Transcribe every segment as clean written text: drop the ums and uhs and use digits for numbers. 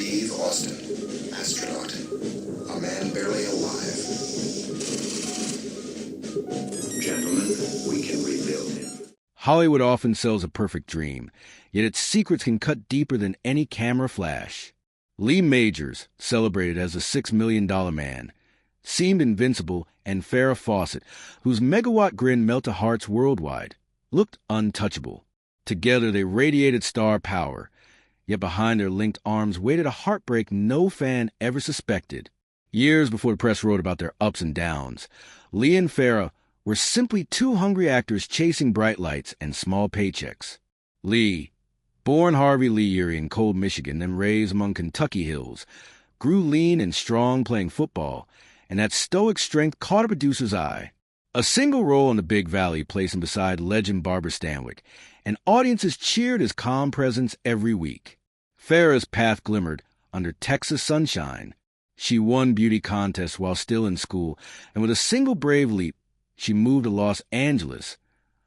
Steve Austin, astronaut. A man barely alive. Gentlemen, we can rebuild him. Hollywood often sells a perfect dream, yet its secrets can cut deeper than any camera flash. Lee Majors, celebrated as a $6 million man, seemed invincible, and Farrah Fawcett, whose megawatt grin melted hearts worldwide, looked untouchable. Together they radiated star power, yet behind their linked arms waited a heartbreak no fan ever suspected. Years before the press wrote about their ups and downs, Lee and Farrah were simply two hungry actors chasing bright lights and small paychecks. Lee, born Harvey Lee Erie in cold Michigan, then raised among Kentucky hills, grew lean and strong playing football, and that stoic strength caught a producer's eye. A single role in the Big Valley placed him beside legend Barbara Stanwyck, and audiences cheered his calm presence every week. Farrah's path glimmered under Texas sunshine. She won beauty contests while still in school, and with a single brave leap, she moved to Los Angeles,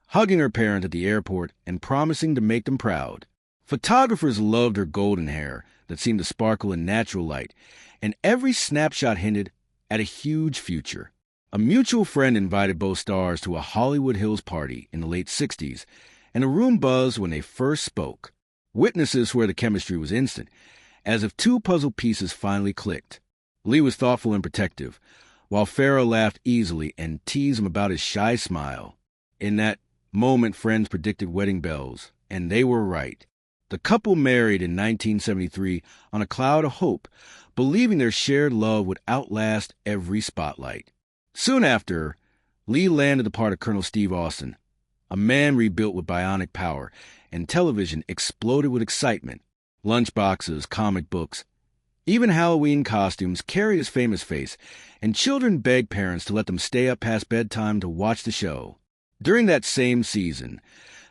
hugging her parents at the airport and promising to make them proud. Photographers loved her golden hair that seemed to sparkle in natural light, and every snapshot hinted at a huge future. A mutual friend invited both stars to a Hollywood Hills party in the late 60s, and the room buzzed when they first spoke. Witnesses swear the chemistry was instant, as if two puzzle pieces finally clicked. Lee was thoughtful and protective, while Farrah laughed easily and teased him about his shy smile. In that moment, friends predicted wedding bells, and they were right. The couple married in 1973 on a cloud of hope, believing their shared love would outlast every spotlight. Soon after, Lee landed the part of Colonel Steve Austin, a man rebuilt with bionic power, and television exploded with excitement. Lunchboxes, comic books, even Halloween costumes carried his famous face, and children begged parents to let them stay up past bedtime to watch the show. During that same season,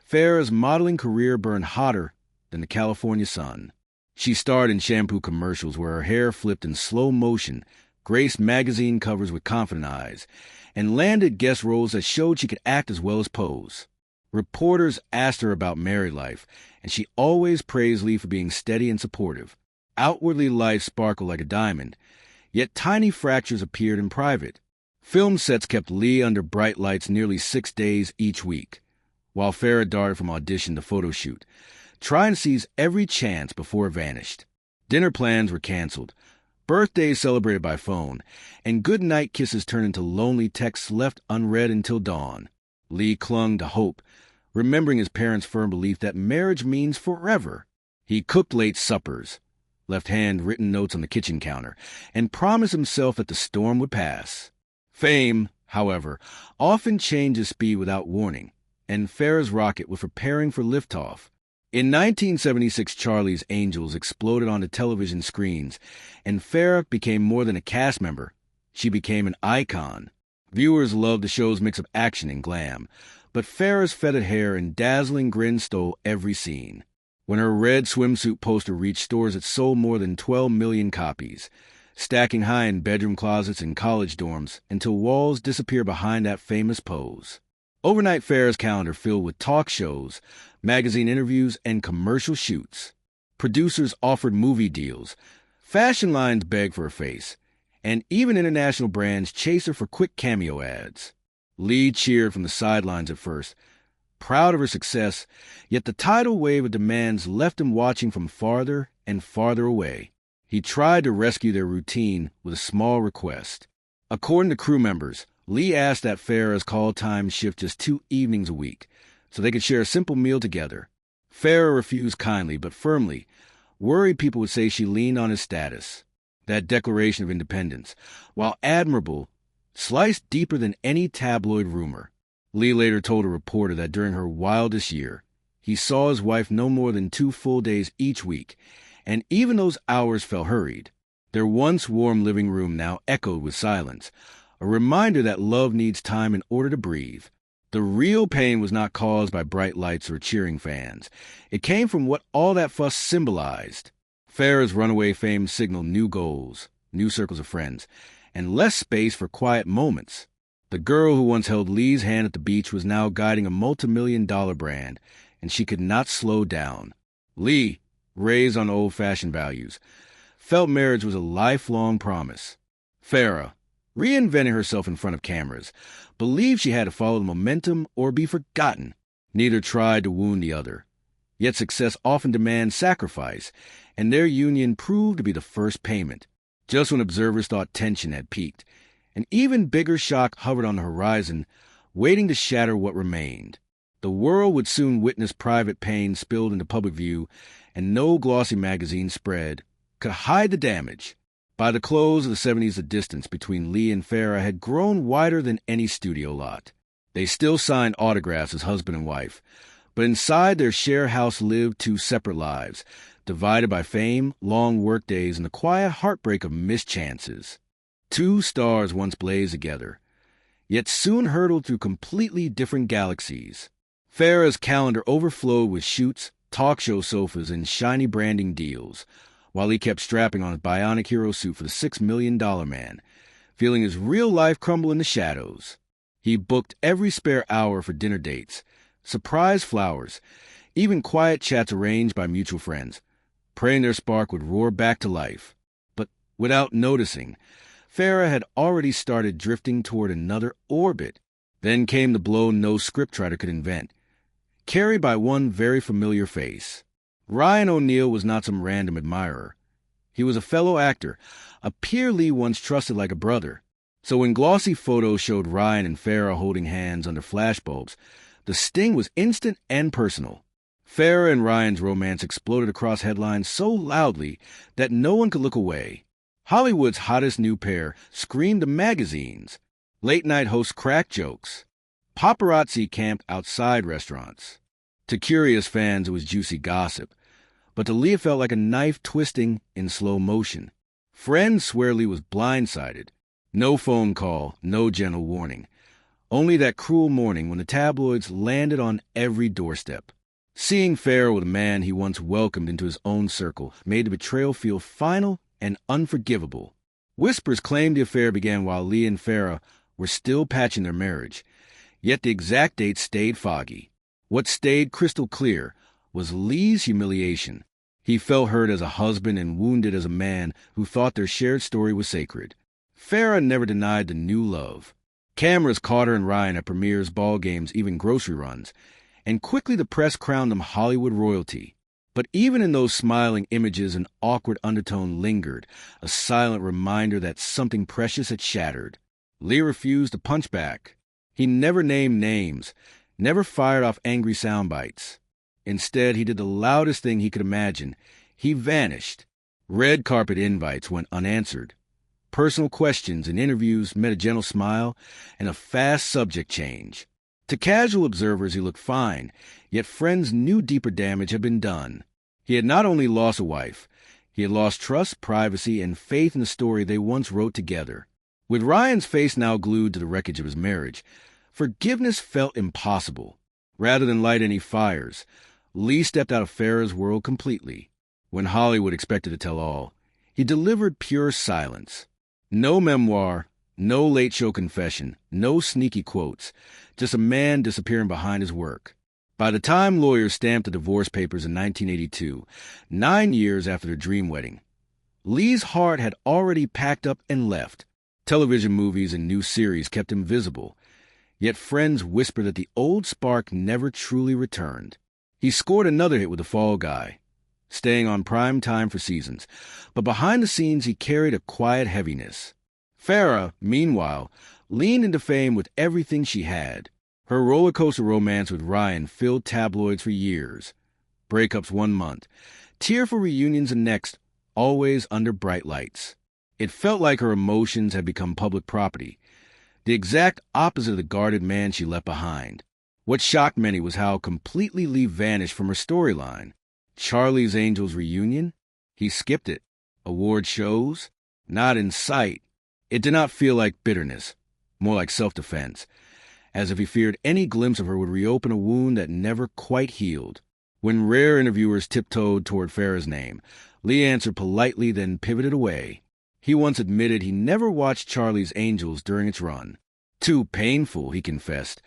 Farrah's modeling career burned hotter than the California sun. She starred in shampoo commercials where her hair flipped in slow motion, graced magazine covers with confident eyes, and landed guest roles that showed she could act as well as pose. Reporters asked her about married life, and she always praised Lee for being steady and supportive. Outwardly, life sparkled like a diamond, yet tiny fractures appeared in private. Film sets kept Lee under bright lights nearly 6 days each week, while Farrah darted from audition to photo shoot, trying to seize every chance before it vanished. Dinner plans were canceled, birthdays celebrated by phone, and goodnight kisses turned into lonely texts left unread until dawn. Lee clung to hope, remembering his parents' firm belief that marriage means forever. He cooked late suppers, left handwritten notes on the kitchen counter, and promised himself that the storm would pass. Fame, however, often changes speed without warning, and Farrah's rocket was preparing for liftoff. In 1976, Charlie's Angels exploded onto television screens, and Farrah became more than a cast member. She became an icon. Viewers loved the show's mix of action and glam, but Farrah's feathered hair and dazzling grin stole every scene. When her red swimsuit poster reached stores, it sold more than 12 million copies, stacking high in bedroom closets and college dorms until walls disappeared behind that famous pose. Overnight, Farrah's calendar filled with talk shows, magazine interviews, and commercial shoots. Producers offered movie deals, fashion lines begged for her face, and even international brands chased her for quick cameo ads. Lee cheered from the sidelines at first, proud of her success, yet the tidal wave of demands left him watching from farther and farther away. He tried to rescue their routine with a small request. According to crew members, Lee asked that Farrah's call time shift just 2 evenings a week, so they could share a simple meal together. Farrah refused kindly but firmly, worried people would say she leaned on his status. That declaration of independence, while admirable, sliced deeper than any tabloid rumor. Lee later told a reporter that during her wildest year, he saw his wife no more than 2 full days each week, and even those hours felt hurried. Their once warm living room now echoed with silence, a reminder that love needs time in order to breathe. The real pain was not caused by bright lights or cheering fans. It came from what all that fuss symbolized. Farrah's runaway fame signaled new goals, new circles of friends, and less space for quiet moments. The girl who once held Lee's hand at the beach was now guiding a multi-million-dollar brand, and she could not slow down. Lee, raised on old-fashioned values, felt marriage was a lifelong promise. Farrah, reinventing herself in front of cameras, believed she had to follow the momentum or be forgotten. Neither tried to wound the other. Yet success often demands sacrifice, and their union proved to be the first payment. Just when observers thought tension had peaked, an even bigger shock hovered on the horizon, waiting to shatter what remained. The world would soon witness private pain spilled into public view, and no glossy magazine spread could hide the damage. By the close of the 70s, the distance between Lee and Farrah had grown wider than any studio lot. They still signed autographs as husband and wife, but inside their share house lived two separate lives, divided by fame, long workdays, and the quiet heartbreak of missed chances. Two stars once blazed together, yet soon hurtled through completely different galaxies. Farrah's calendar overflowed with shoots, talk show sofas, and shiny branding deals, while he kept strapping on his bionic hero suit for the $6 million man, feeling his real life crumble in the shadows. He booked every spare hour for dinner dates, surprise flowers, even quiet chats arranged by mutual friends, praying their spark would roar back to life. But without noticing, Farrah had already started drifting toward another orbit. Then came the blow no scriptwriter could invent, carried by one very familiar face. Ryan O'Neal was not some random admirer. He was a fellow actor, a peer Lee once trusted like a brother. So when glossy photos showed Ryan and Farrah holding hands under flashbulbs, the sting was instant and personal. Farrah and Ryan's romance exploded across headlines so loudly that no one could look away. Hollywood's hottest new pair screamed to magazines. Late-night hosts cracked jokes. Paparazzi camped outside restaurants. To curious fans, it was juicy gossip, but to Lee it felt like a knife twisting in slow motion. Friends swear Lee was blindsided. No phone call, no gentle warning. Only that cruel morning when the tabloids landed on every doorstep. Seeing Farrah with a man he once welcomed into his own circle made the betrayal feel final and unforgivable. Whispers claimed the affair began while Lee and Farrah were still patching their marriage, yet the exact date stayed foggy. What stayed crystal clear was Lee's humiliation. He felt hurt as a husband and wounded as a man who thought their shared story was sacred. Farrah never denied the new love. Cameras caught her and Ryan at premieres, ball games, even grocery runs, and quickly the press crowned them Hollywood royalty. But even in those smiling images, an awkward undertone lingered, a silent reminder that something precious had shattered. Lee refused to punch back. He never named names, never fired off angry sound bites. Instead, he did the loudest thing he could imagine. He vanished. Red carpet invites went unanswered. Personal questions and interviews met a gentle smile and a fast subject change. To casual observers, he looked fine, yet friends knew deeper damage had been done. He had not only lost a wife, he had lost trust, privacy, and faith in the story they once wrote together. With Ryan's face now glued to the wreckage of his marriage, forgiveness felt impossible. Rather than light any fires, Lee stepped out of Farrah's world completely. When Hollywood expected to tell all, he delivered pure silence. No memoir, no late-show confession, no sneaky quotes, just a man disappearing behind his work. By the time lawyers stamped the divorce papers in 1982, 9 years after their dream wedding, Lee's heart had already packed up and left. Television movies and new series kept him visible, yet friends whispered that the old spark never truly returned. He scored another hit with The Fall Guy, staying on prime time for seasons, but behind the scenes he carried a quiet heaviness. Farrah, meanwhile, leaned into fame with everything she had. Her roller coaster romance with Ryan filled tabloids for years. Breakups 1 month, tearful reunions the next, always under bright lights. It felt like her emotions had become public property, the exact opposite of the guarded man she left behind. What shocked many was how completely Lee vanished from her storyline. Charlie's Angels reunion? He skipped it. Award shows? Not in sight. It did not feel like bitterness, more like self-defense, as if he feared any glimpse of her would reopen a wound that never quite healed. When rare interviewers tiptoed toward Farrah's name, Lee answered politely, then pivoted away. He once admitted he never watched Charlie's Angels during its run. Too painful, he confessed,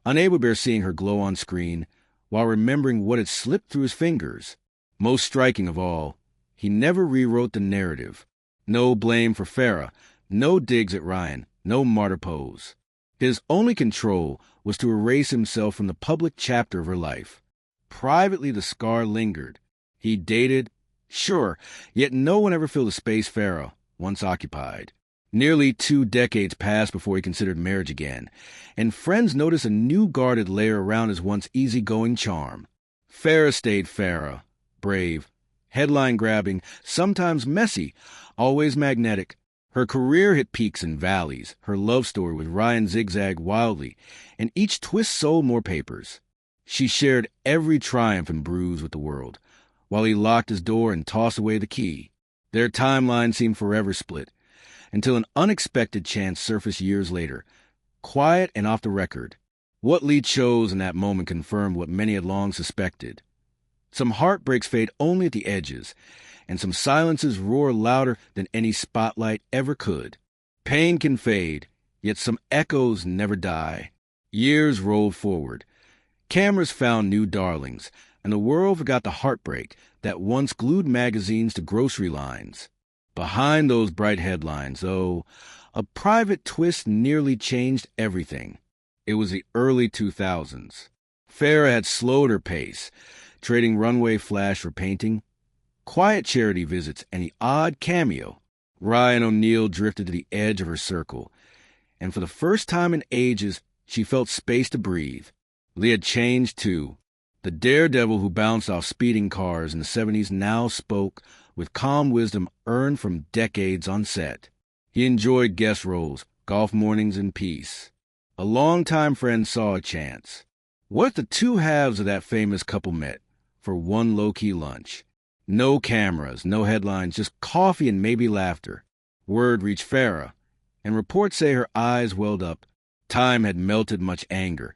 unable to bear seeing her glow on screen, while remembering what had slipped through his fingers. Most striking of all, He never rewrote the narrative. No blame for Farrah, no digs at Ryan, no martyr pose. His only control was to erase himself from the public chapter of her life. Privately, the scar lingered. He dated, sure, yet no one ever filled the space Farrah once occupied. Nearly 2 decades passed before he considered marriage again, and friends noticed a new guarded layer around his once easygoing charm. Farrah stayed Farrah, brave, headline-grabbing, sometimes messy, always magnetic. Her career hit peaks and valleys. Her love story with Ryan zigzagged wildly, and each twist sold more papers. She shared every triumph and bruise with the world, while he locked his door and tossed away the key. Their timeline seemed forever split, until an unexpected chance surfaced years later, quiet and off the record. What Lee chose in that moment confirmed what many had long suspected. Some heartbreaks fade only at the edges, and some silences roar louder than any spotlight ever could. Pain can fade, yet some echoes never die. Years rolled forward. Cameras found new darlings, and the world forgot the heartbreak that once glued magazines to grocery lines. Behind those bright headlines, though, a private twist nearly changed everything. It was the early 2000s. Farrah had slowed her pace, trading runway flash for painting, quiet charity visits, and the odd cameo. Ryan O'Neal drifted to the edge of her circle, and for the first time in ages, she felt space to breathe. Lee had changed, too. The daredevil who bounced off speeding cars in the 70s now spoke with calm wisdom earned from decades on set. He enjoyed guest roles, golf mornings, and peace. A longtime friend saw a chance. What if the two halves of that famous couple met for one low-key lunch? No cameras, no headlines, just coffee and maybe laughter. Word reached Farrah, and reports say her eyes welled up. Time had melted much anger,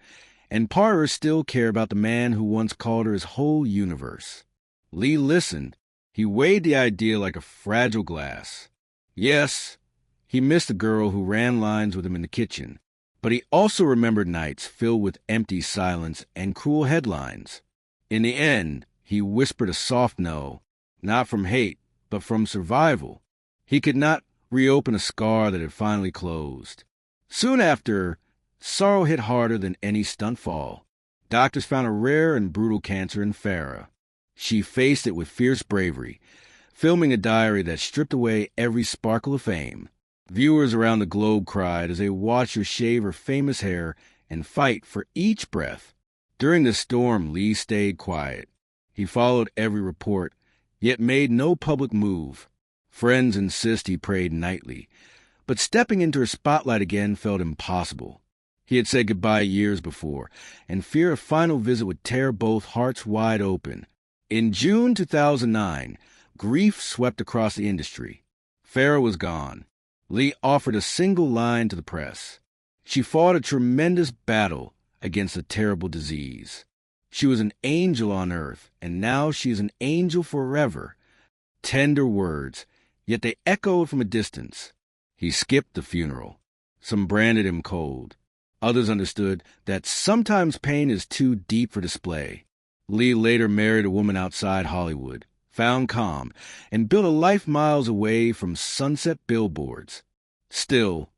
and part of her still cared about the man who once called her his whole universe. Lee listened. He weighed the idea like a fragile glass. Yes, he missed the girl who ran lines with him in the kitchen, but he also remembered nights filled with empty silence and cruel headlines. In the end, he whispered a soft no, not from hate, but from survival. He could not reopen a scar that had finally closed. Soon after, sorrow hit harder than any stunt fall. Doctors found a rare and brutal cancer in Farrah. She faced it with fierce bravery, filming a diary that stripped away every sparkle of fame. Viewers around the globe cried as they watched her shave her famous hair and fight for each breath. During the storm, Lee stayed quiet. He followed every report, yet made no public move. Friends insist he prayed nightly, but stepping into her spotlight again felt impossible. He had said goodbye years before, and fear a final visit would tear both hearts wide open. In June 2009, grief swept across the industry. Farrah was gone. Lee offered a single line to the press. She fought a tremendous battle against a terrible disease. She was an angel on earth, and now she is an angel forever. Tender words, yet they echoed from a distance. He skipped the funeral. Some branded him cold. Others understood that sometimes pain is too deep for display. Lee later married a woman outside Hollywood, found calm, and built a life miles away from sunset billboards. Still,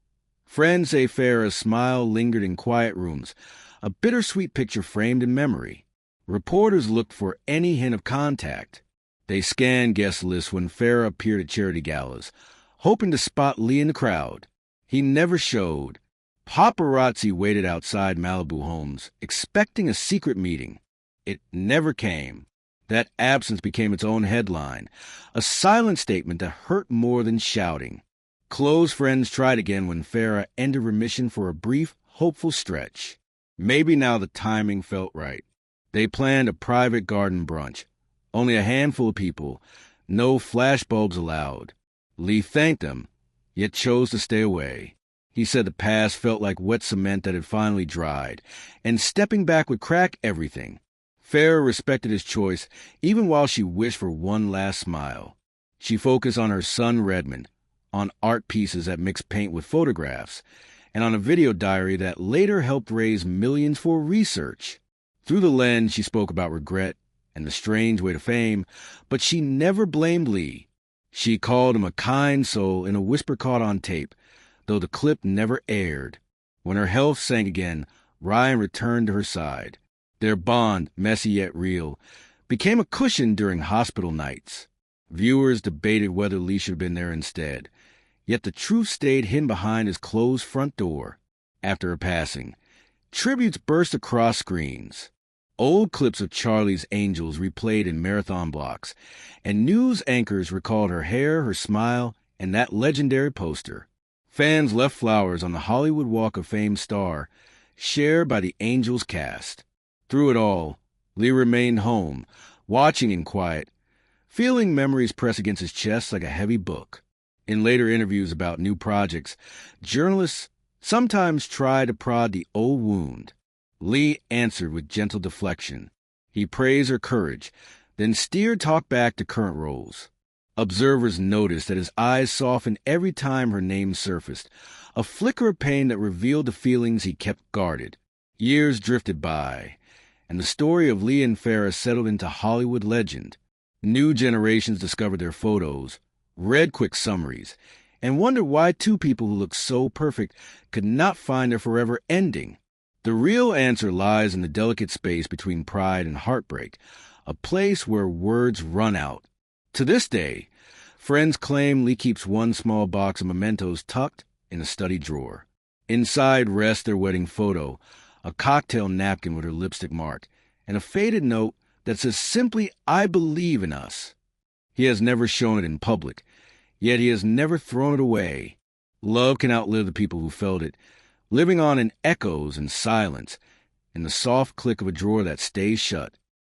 friends say Farrah's smile lingered in quiet rooms, a bittersweet picture framed in memory. Reporters looked for any hint of contact. They scanned guest lists when Farrah appeared at charity galas, hoping to spot Lee in the crowd. He never showed. Paparazzi waited outside Malibu homes, expecting a secret meeting. It never came. That absence became its own headline, a silent statement that hurt more than shouting. Close friends tried again when Farrah ended remission for a brief, hopeful stretch. Maybe now the timing felt right. They planned a private garden brunch. Only a handful of people, no flashbulbs allowed. Lee thanked them, yet chose to stay away. He said the past felt like wet cement that had finally dried, and stepping back would crack everything. Farrah respected his choice, even while she wished for one last smile. She focused on her son Redmond, on art pieces that mixed paint with photographs, and on a video diary that later helped raise millions for research. Through the lens, she spoke about regret and the strange way to fame, but she never blamed Lee. She called him a kind soul in a whisper caught on tape, though the clip never aired. When her health sank again, Ryan returned to her side. Their bond, messy yet real, became a cushion during hospital nights. Viewers debated whether Lee should have been there instead, yet the truth stayed hidden behind his closed front door. After her passing, tributes burst across screens. Old clips of Charlie's Angels replayed in marathon blocks, and news anchors recalled her hair, her smile, and that legendary poster. Fans left flowers on the Hollywood Walk of Fame star, shared by the Angels cast. Through it all, Lee remained home, watching in quiet, feeling memories press against his chest like a heavy book. In later interviews about new projects, journalists sometimes try to prod the old wound. Lee answered with gentle deflection. He praised her courage, then steered talk back to current roles. Observers noticed that his eyes softened every time her name surfaced, a flicker of pain that revealed the feelings he kept guarded. Years drifted by, and the story of Lee and Farrah settled into Hollywood legend. New generations discovered their photos, read quick summaries, and wondered why two people who looked so perfect could not find their forever ending. The real answer lies in the delicate space between pride and heartbreak, a place where words run out. To this day, friends claim Lee keeps one small box of mementos tucked in a study drawer. Inside rests their wedding photo, a cocktail napkin with her lipstick mark, and a faded note that says simply, "I believe in us." He has never shown it in public, yet he has never thrown it away. Love can outlive the people who felt it, living on in echoes and silence, in the soft click of a drawer that stays shut.